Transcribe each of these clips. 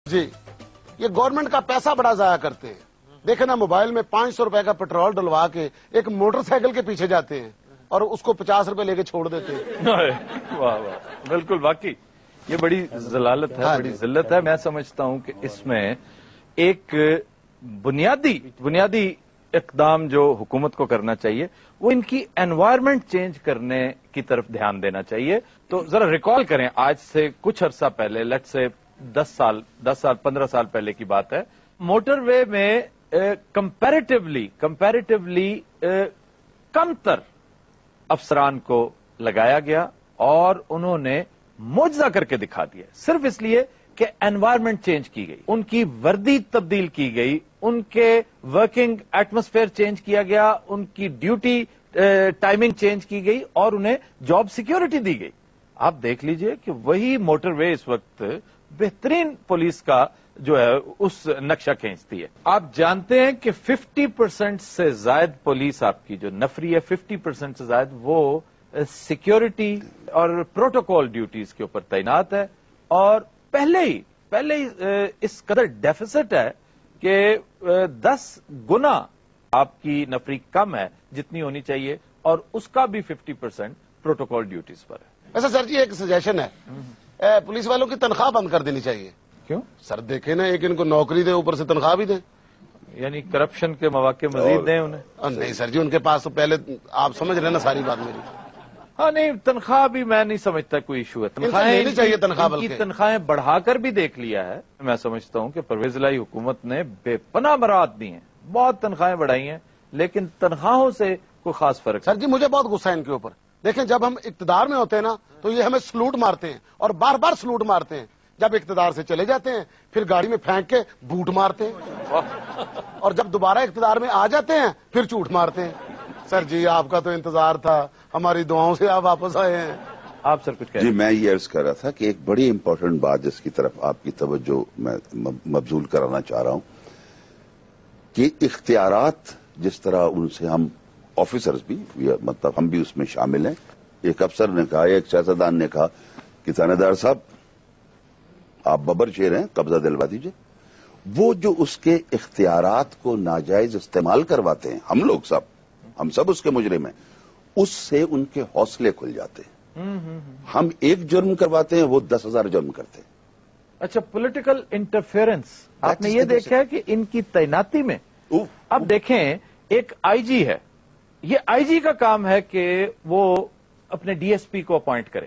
جی یہ گورنمنٹ کا پیسہ بڑا ضائع کرتے ہیں. دیکھیں نا موبائل میں 500 روپے کا پیٹرول ڈلوا کے ایک موٹر سائیکل کے پیچھے جاتے ہیں اور اس کو 50 روپے لے کے چھوڑ دیتے ہیں. واہ واہ بالکل واقعی یہ بڑی ضلالت ہے, بڑی ذلت ہے. میں سمجھتا ہوں کہ اس میں ایک بنیادی اقدام جو حکومت کو کرنا چاہیے وہ ان کی انوائرمنٹ چینج کرنے کی طرف دھیان دینا چاہیے. تو ذرا ریکال کریں, آج سے کچھ عرصہ پہلے, لیٹ سے 10 سال 15 سال پہلے کی بات ہے, موٹر وے میں کمپیریٹیولی کم تر افسران کو لگایا گیا اور انہوں نے معجزہ کر کے دکھا دیا, صرف اس لیے کہ انوائرمنٹ چینج کی گئی, ان کی وردی تبدیل کی گئی, ان کے ورکنگ ایٹماسفیئر چینج کیا گیا, ان کی ڈیوٹی ٹائمنگ چینج کی گئی اور انہیں جاب سیکیورٹی دی گئی. آپ دیکھ لیجئے کہ وہی موٹر وے اس وقت بہترین پولیس کا جو ہے اس نقشہ کھینچتی ہے. آپ جانتے ہیں کہ 50% سے زائد پولیس آپ کی جو نفری ہے 50% سے زائد وہ سیکیورٹی اور پروٹوکول ڈیوٹیز کے اوپر تعینات ہے, اور پہلے ہی اس قدر ڈیفیسٹ ہے کہ 10 گنا آپ کی نفری کم ہے جتنی ہونی چاہیے, اور اس کا بھی 50% پروٹوکول ڈیوٹیز پر ہے. ایسا سر جی ایک سجیشن ہے, پولیس والوں کی تنخواہ بند کر دینی چاہیے. کیوں سر دیکھیں نا, ایک ان کو نوکری دیں اوپر سے تنخواہ بھی دیں, یعنی کرپشن کے مواقع مزید دیں انہیں. نہیں سر جی, ان کے پاس تو پہلے آپ سمجھ رہے نا ساری بات میری. ہاں نہیں, تنخواہ بھی میں نہیں سمجھتا کوئی ایشو ہے. لینی چاہیے تنخواہ, کی تنخواہیں بڑھا کر بھی دیکھ لیا ہے. میں سمجھتا ہوں کہ پرویز الہی حکومت نے بے پناہ برات دی ہیں, بہت تنخواہیں بڑھائی ہیں, لیکن تنخواہوں سے کوئی خاص فرق. سر جی مجھے بہت غصہ ہے ان کے اوپر. دیکھیں جب ہم اقتدار میں ہوتے ہیں نا تو یہ ہمیں سلوٹ مارتے ہیں اور بار بار سلوٹ مارتے ہیں. جب اقتدار سے چلے جاتے ہیں پھر گاڑی میں پھینک کے بوٹ مارتے ہیں, اور جب دوبارہ اقتدار میں آ جاتے ہیں پھر چوٹ مارتے ہیں. سر جی آپ کا تو انتظار تھا, ہماری دعاؤں سے آپ واپس آئے ہیں. آپ سر کچھ کہہ رہے ہیں؟ جی میں یہ عرض کر رہا تھا کہ ایک بڑی امپورٹنٹ بات جس کی طرف آپ کی توجہ میں مبذول کرانا چاہ رہا ہوں کہ اختیارات جس طرح ان سے ہم آفیسرز بھی, مطلب ہم بھی اس میں شامل ہیں. ایک افسر نے کہا, ایک سیاستدان نے کہا کہ تھانے دار صاحب آپ ببر شیر ہیں, قبضہ دلوا دیجئے. وہ جو اس کے اختیارات کو ناجائز استعمال کرواتے ہیں, ہم سب اس کے مجرم ہیں, اس سے ان کے حوصلے کھل جاتے ہیں. ہم ایک جرم کرواتے ہیں, وہ 10,000 جرم کرتے ہیں. اچھا, پولیٹیکل انٹرفیئرنس آپ نے یہ دیکھا ہے کہ ان کی تعیناتی میں, اب دیکھیں ایک آئی جی ہے, یہ آئی جی کا کام ہے کہ وہ اپنے ڈی ایس پی کو اپوائنٹ کرے.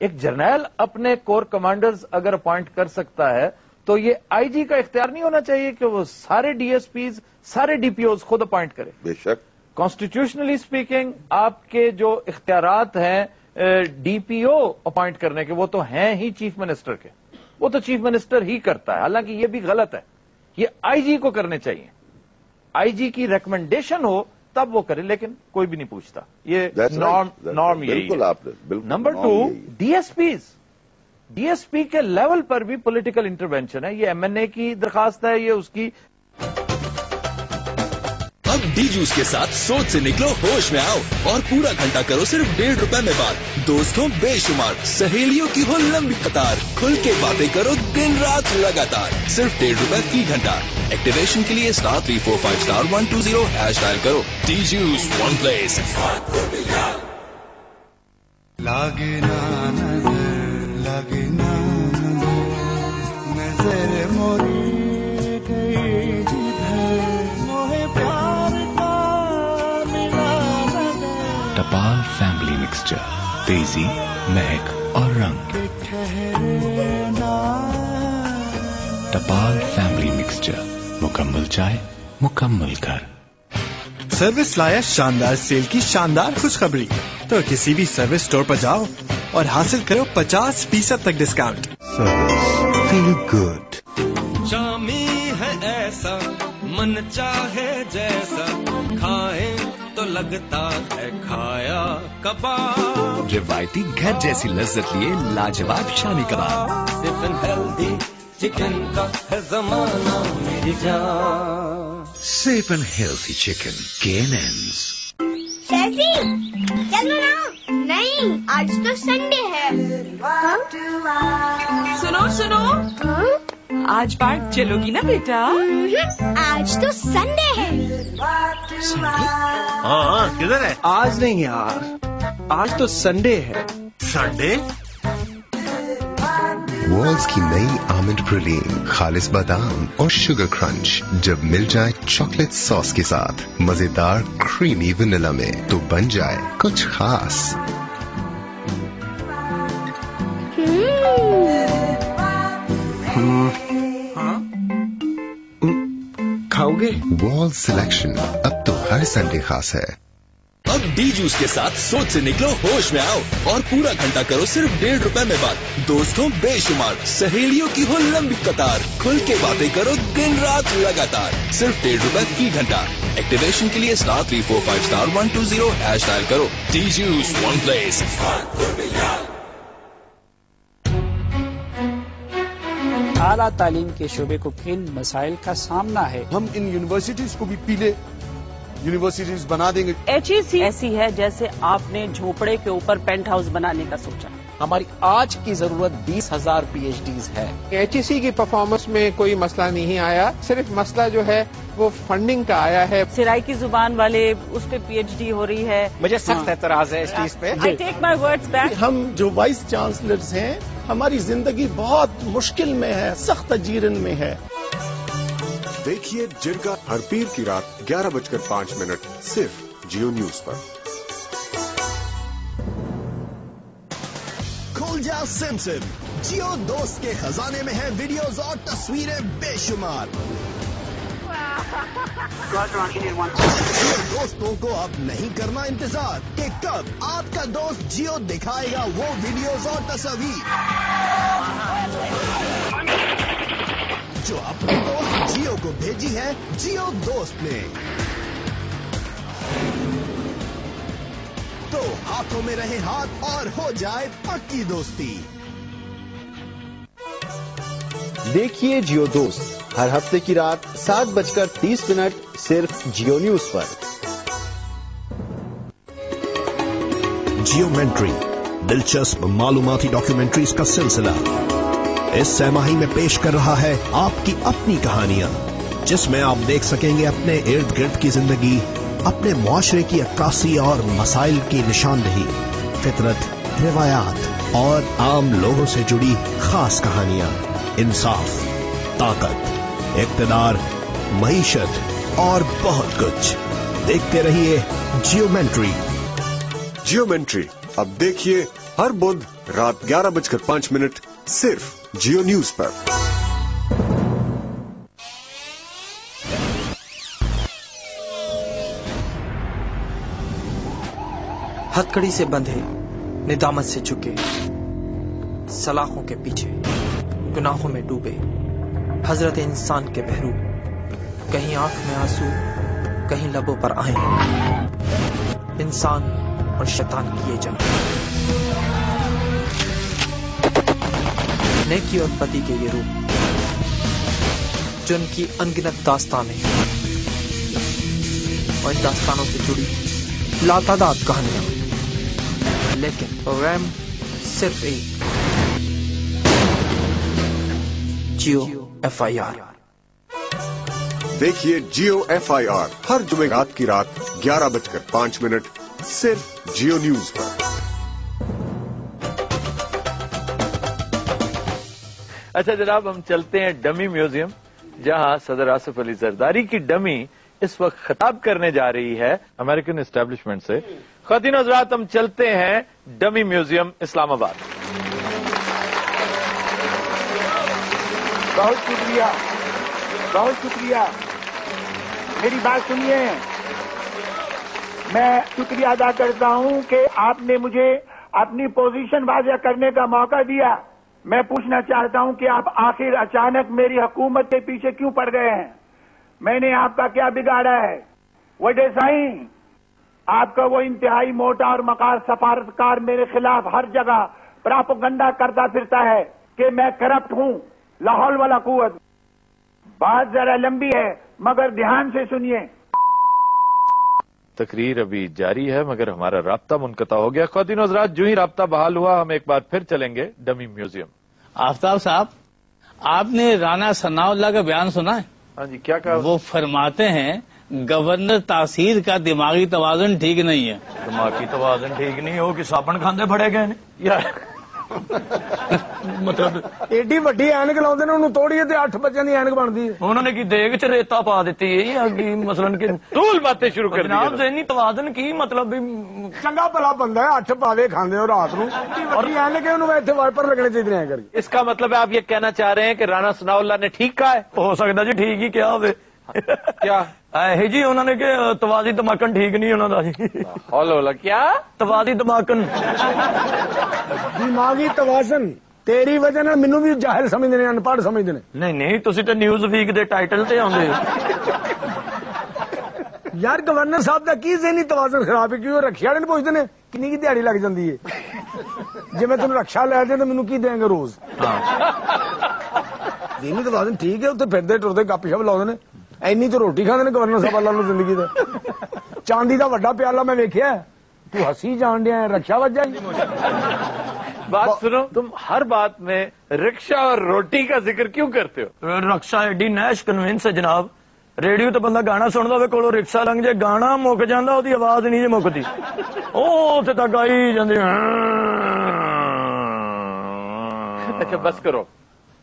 ایک جرنیل اپنے کور کمانڈرز اگر اپوائنٹ کر سکتا ہے تو یہ آئی جی کا اختیار نہیں ہونا چاہیے کہ وہ سارے ڈی ایس پیز, سارے ڈی پی اوز خود اپوائنٹ کرے. بے شک کانسٹیٹیوشنلی اسپیکنگ آپ کے جو اختیارات ہیں ڈی پی او اپوائنٹ کرنے کے, وہ تو ہیں ہی چیف منسٹر کے, وہ تو چیف منسٹر ہی کرتا ہے. حالانکہ یہ بھی غلط ہے, یہ آئی جی کو کرنے چاہیے. آئی جی کی ریکمنڈیشن ہو تب وہ کرے, لیکن کوئی بھی نہیں پوچھتا. یہ نارم یہی ہے. نمبر 2, ڈی ایس پی کے لیول پر بھی پولیٹیکل انٹرونشن ہے. یہ ایم این اے کی درخواست ہے, یہ اس کی. اب ڈی جوس کے ساتھ سوچ سے نکلو, ہوش میں آؤ اور پورا گھنٹہ کرو صرف 1.5 روپے میں بات. دوستوں بے شمار, سہیلیوں کی ہو لمبی قطار, کھل کے باتیں کرو دن رات لگاتار, صرف 1.5 روپے فی گھنٹہ. ایکٹیویشن کے لیے *345*120# ڈائل کرو. D juice, one place. لگنا نظر موری گئی جدھر موہ پیار کا ملا نظر. ٹپال فیملی مکسچر, تیزی, مہک اور رنگ. ٹپال فیملی مکسچر, مکمل چائے, مکمل گھر. سروس لایا شاندار سیل کی شاندار خوشخبری. تو کسی بھی سروس اسٹور پر جاؤ اور حاصل کرو 50% تک ڈسکاؤنٹ. Service feel good. شامی ہے ایسا من چاہے جیسا, کھائیں تو لگتا ہے کھایا کباب. روایتی گھر جیسی لذت لیے لاجواب شامی کباب. ہیلدی چکن کا ہے زمانہ میری جان. Safe and healthy chicken, KNN's. سیفی چل بناؤ. نہیں, آج تو سنڈے ہے. سنو آج پارک چلو گی نا بیٹا؟ آج تو سنڈے ہے. ہاں کدھر ہے؟ آج نہیں یار، آج تو سنڈے ہے. سنڈے؟ والز کی نئی آمنڈ پرولین، خالص بادام اور شوگر کرنچ جب مل جائے چاکلیٹ ساس کے ساتھ مزیدار کریمی ونیلا میں تو بن جائے کچھ خاص. کھاؤ گے؟ والز سلیکشن اب تو ہر سنڈے خاص ہے. اب ڈی جوس کے ساتھ سوچ سے نکلو ہوش میں آؤ اور پورا گھنٹہ کرو صرف ₹1.5 میں بات. دوستوں بے شمار، سہیلیوں کی ہو لمبی قطار، کھل کے باتیں کرو دن رات لگاتار. صرف ₹1.5 فی گھنٹہ. ایکٹیویشن کے لیے *345*120# ڈائل کرو. D juice one place. اعلیٰ تعلیم کے شعبے کو کن مسائل کا سامنا ہے؟ ہم ان یونیورسٹیز کو بھی پیلے یونیورسٹیز بنا دیں گے. HEC ایسی ہے جیسے آپ نے جھوپڑے کے اوپر پینٹ ہاؤس بنانے کا سوچا. ہماری آج کی ضرورت 20,000 PhDs ہے. HEC کی پرفارمنس میں کوئی مسئلہ نہیں آیا، صرف مسئلہ جو ہے وہ فنڈنگ کا آیا ہے. سرائکی زبان والے اس پہ PhD ہو رہی ہے. مجھے سخت اعتراض ہے اس چیز پہ. I take my words back. ہم جو وائس چانسلرز ہیں، ہماری زندگی بہت مشکل میں ہے، سخت اجیرن میں ہے. دیکھیے جرگہ ہر پیر کی رات 11:05 صرف جیو نیوز پر. کھول جا سمسم، جیو دوست کے خزانے میں ہے ویڈیوز اور تصویریں بے شمار. دوستوں کو اب نہیں کرنا انتظار کہ کب آپ کا دوست جیو دکھائے گا وہ ویڈیوز اور تصاویر جو اپنے دوست جیو کو بھیجی ہے جیو دوست نے. تو ہاتھوں میں رہے ہاتھ اور ہو جائے پکی دوستی. دیکھیے جیو دوست ہر ہفتے کی رات 7:30 صرف جیو نیوز پر. جیومنٹری، دلچسپ معلوماتی ڈاکیومنٹریز کا سلسلہ اس سہ ماہی میں پیش کر رہا ہے آپ کی اپنی کہانیاں، جس میں آپ دیکھ سکیں گے اپنے ارد گرد کی زندگی، اپنے معاشرے کی عکاسی اور مسائل کی نشاندہی، فطرت، روایات اور عام لوگوں سے جڑی خاص کہانیاں، انصاف، طاقت، اقتدار، معیشت اور بہت کچھ. دیکھتے رہیے جیومنٹری. جیومنٹری اب دیکھیے ہر بدھ رات 11:05 صرف جیو نیوز پر. ہتھکڑی سے بندھے، ندامت سے چکے، سلاخوں کے پیچھے، گناہوں میں ڈوبے، حضرت انسان کے بہرو، کہیں آنکھ میں آنسو، کہیں لبوں پر آئیں، انسان اور شیطان کیے جنگ. نیکی اور پتی کے یہ روپ جو ان کی انگنت داستانیں اور ان داستانوں سے جڑی لاتعداد کہانیاں، لیکن پروگرام صرف ایک، جیو FIR. دیکھیے جیو FIR ہر جمعرات کی رات 11:05 صرف جیو نیوز پر. اچھا جناب، ہم چلتے ہیں ڈمی میوزیم، جہاں صدر آصف علی زرداری کی ڈمی اس وقت خطاب کرنے جا رہی ہے امریکن اسٹیبلشمنٹ سے. خواتین و حضرات، ہم چلتے ہیں ڈمی میوزیم اسلام آباد. بہت شکریہ، بہت شکریہ. میری بات سنیے، میں شکریہ ادا کرتا ہوں کہ آپ نے مجھے اپنی پوزیشن واضح کرنے کا موقع دیا. میں پوچھنا چاہتا ہوں کہ آپ آخر اچانک میری حکومت کے پیچھے کیوں پڑ گئے ہیں؟ میں نے آپ کا کیا بگاڑا ہے؟ وجہ صحیح، آپ کا وہ انتہائی موٹا اور مکار سفارتکار میرے خلاف ہر جگہ پراپگنڈا کرتا پھرتا ہے کہ میں کرپٹ ہوں. لاحول والا قوت. بات ذرا لمبی ہے مگر دھیان سے سنیے. تقریر ابھی جاری ہے مگر ہمارا رابطہ منقطع ہو گیا. خواتین و حضرات، جو ہی رابطہ بحال ہوا ہم ایک بار پھر چلیں گے ڈمی میوزیم. آفتاب صاحب، آپ نے رانا ثناء اللہ کا بیان سنا ہے؟ ہاں جی، کیا کہا؟ وہ فرماتے ہیں گورنر تاثیر کا دماغی توازن ٹھیک نہیں ہے. دماغی توازن ٹھیک نہیں ہو کہ سابن کھاندے بڑے گئے یار. مطلب ایڈی وڈی اینک لاؤندے نے انہوں توڑیے تے 8 بچیاں دی اینک بنتی ہے. انہوں نے کی دیگ چ ریتا پا دیتی ہے مثلاً کہ طول باتیں شروع کر دی. جناب ذہنی توازن کی مطلب چنگا بھلا بندہ ہے 8 پاوے کھاندے ہو رات نو اور اینک انہوں ایتھے وائپر لگنے چاہیے کر. اس کا مطلب ہے آپ یہ کہنا چاہ رہے ہیں کہ رانا ثناء اللہ نے ٹھیک کہا ہے؟ ہو سکتا جی ٹھیک ہی کیا ہوئے. کیا ہے جی انہوں نے کہ توازی دماکن ٹھیک نہیں انہوں دا جی. ہولولا کیا توازی دماکن دماغی توازن تیری وجہ نال مینوں بھی جاہل سمجھدے نے ان پڑھ سمجھدے نے. نہیں تسی تے نیوز ویک دے ٹائٹل تے آندے یار گورنر صاحب دا کی ذہنی توازن خراب ہے کیوں رکشے والے نے پوچھتے نے کنی کی دیہڑی لگ جاندی ہے جی میں تمہیں رکشا لے دیں تو مینوں کی دیں گے روز. ذہنی توازن ٹھیک ہے اتنے پھردے ٹردے گپ شپ لاؤندے نے اینی تو روٹی کھاندے نے گورنر صاحب اللہ نو زندگی دے. چاندی دا وڈا پیالہ میں ویکھیا تو ہسی جان دیا رکشا وجہ. بات سنو، تم ہر بات میں رکشا اور روٹی کا ذکر کیوں کرتے ہو؟ رکشا ایڈی نیش کنوینس ہے جناب. ریڈیو تو بندہ گانا سنتا ہوئے کولو رکشا لنگ جائے گانا مک جانا وہ آواز نہیں جی مکتی اتنے تک آئی جاندی. اچھا بس کرو.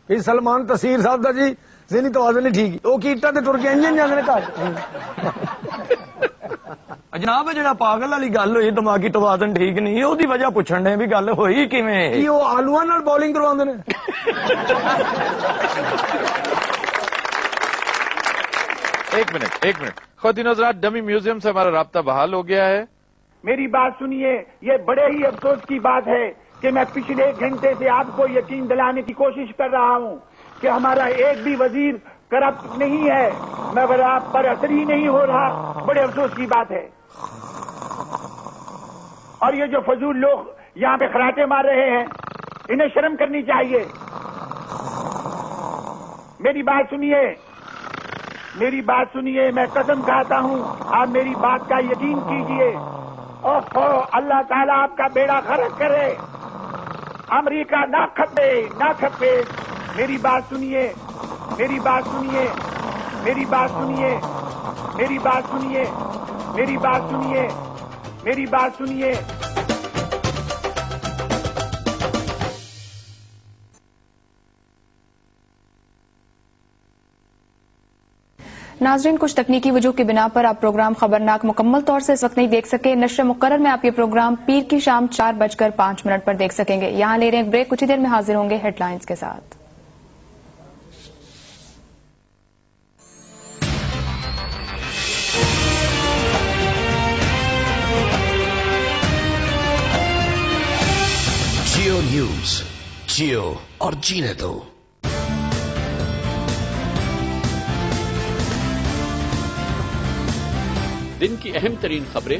پھر سلمان تسیر صاحب دا جی ذہنی توازن نہیں ٹھیک وہ کیٹا تے ٹر کے انجن جاندے نے گھر. جناب جڑا پاگل والی گل ہوئی دماغی توازن ٹھیک نہیں وہی وجہ پوچھن ڈے بھی گل ہوئی کیویں. کی وہ آلوؤں نال بالنگ کرواندے نے. ایک منٹ خواتین حضرات، ڈمی میوزیم سے ہمارا رابطہ بحال ہو گیا ہے. میری بات سنیے، یہ بڑے ہی افسوس کی بات ہے کہ میں پچھلے 1 گھنٹے سے آپ کو یقین دلانے کی کوشش کر رہا ہوں کہ ہمارا ایک بھی وزیر کرپٹ نہیں ہے، مگر آپ پر اثر ہی نہیں ہو رہا. بڑے افسوس کی بات ہے. اور یہ جو فضول لوگ یہاں پہ خراٹے مار رہے ہیں انہیں شرم کرنی چاہیے. میری بات سنیے، میں قسم کھاتا ہوں آپ میری بات کا یقین کیجئے. اوہ اللہ تعالیٰ آپ کا بیڑا غرق کرے. امریکہ نہ کھپے. میری بات سنیے. ناظرین، کچھ تکنیکی وجوہ کی بنا پر آپ پروگرام خبرناک مکمل طور سے اس وقت نہیں دیکھ سکے. نشر مقرر میں آپ یہ پروگرام پیر کی شام 4:05 پر دیکھ سکیں گے. یہاں لے رہے ہیں ایک بریک، کچھ ہی دیر میں حاضر ہوں گے ہیڈ لائنز کے ساتھ. جیو نیوز، جیو اور جینے دو. دن کی اہم ترین خبریں